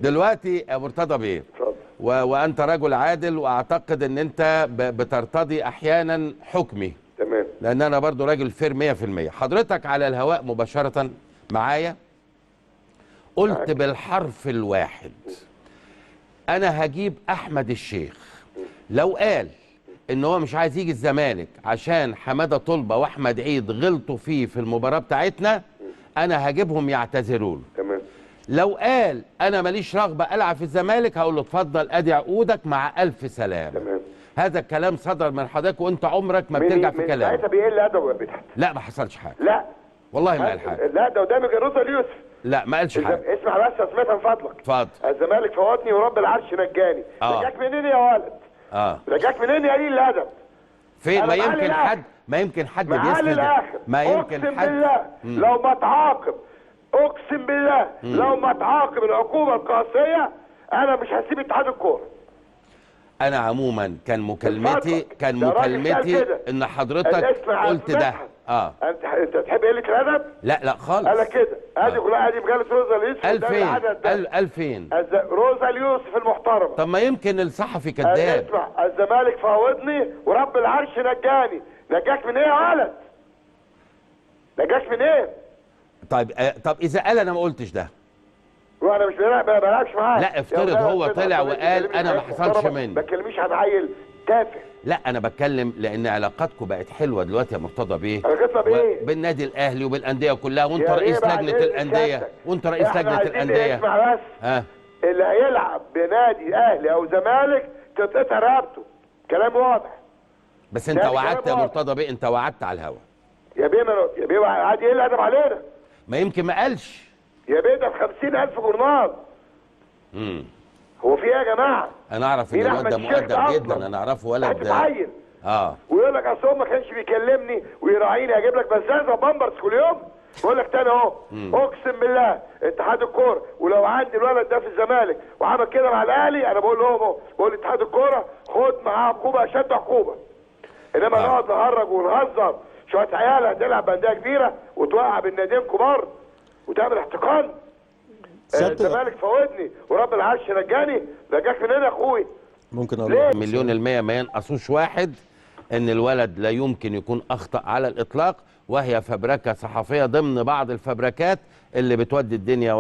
دلوقتي يا مرتضى بيه، اتفضل. وانت رجل عادل، واعتقد ان انت بترتضي احيانا حكمي، تمام. لان انا برضو راجل فير 100%. حضرتك على الهواء مباشره معايا قلت بالحرف الواحد انا هجيب احمد الشيخ لو قال ان هو مش عايز يجي الزمالك عشان حماده طلبه واحمد عيد غلطوا فيه في المباراه بتاعتنا، انا هجيبهم يعتذروا له. تمام. لو قال انا ماليش رغبه العب في الزمالك هقول له اتفضل ادي عقودك مع الف سلامه. تمام. هذا الكلام صدر من حضرتك وانت عمرك ما بترجع في كلامك. ساعتها بيقل ادب يا مدحت. لا ما حصلش حاجه. لا والله ما قال حاجه. لا ده قدامك الرضا اليوسف. لا ما قالش حاجه. اسمع بس يا سميتها من فضلك. اتفضل. الزمالك فوتني ورب العرش نجاني. رجاك منين يا ولد؟ رجاك منين يا قليل الادب؟ في ما يمكن حد بيسند. ما يمكن اقسم حد بالله لو ما تعاقب، اقسم بالله لو ما تعاقب العقوبه القاسيه انا مش هسيب اتحاد الكوره. انا عموما كان مكالمتي ان حضرتك قلت ده. انت تحب قله الادب؟ لا خالص. قال كده ادي ادي مجله روزا اليوسف. 2000 روزا اليوسف المحترمه. طب ما يمكن الصحفي كذاب. اسمع، الزمالك فاوضني ورب العرش نجاني. نجاك من ايه يا ولد؟ نجاك من ايه؟ طب اذا قال انا ما قلتش ده وانا مش بلعبش معاه. لا افترض هو طلع وقال انا ما حصلش مني. ما تكلميش عن عيل تافه. لا انا بتكلم لان علاقاتكم بقت حلوه دلوقتي يا مرتضى بيه. علاقتنا بايه؟ بالنادي الاهلي وبالانديه كلها، وانت رئيس لجنه الانديه اسمع بس. اللي هيلعب بنادي اهلي او زمالك تتقطع رقبته. كلام واضح. بس انت وعدت يا مرتضى بيه، انت وعدت على الهوا يا بيه عادي ايه الادب علينا؟ ما يمكن ما قالش يا بيه ده ب 50,000 جورنال. هو في ايه يا جماعه؟ انا اعرف ان الواد ده مؤدب جدا، انا اعرفه ولد عيل. ويقول لك اصل هو ما كانش بيكلمني ويراعيني اجيب لك بزازه بامبرز كل يوم. بقول لك تاني اهو اقسم بالله اتحاد الكوره، ولو عندي الولد ده في الزمالك وعمل كده مع الاهلي انا بقول لهم اهو، بقول اتحاد الكوره خد معاه عقوبه اشد عقوبه. انما نقعد نهرج ونهزر شويه عيال هتلعب بانديه كبيره وتوقع بالناديين كبار وتعمل احتقان. الزمالك فوتني ورب العرش نجاني. رجاك منين يا اخوي؟ ممكن اقول مليون المية ما ينقصوش واحد ان الولد لا يمكن يكون اخطأ على الاطلاق، وهي فبركة صحفية ضمن بعض الفبركات اللي بتودي الدنيا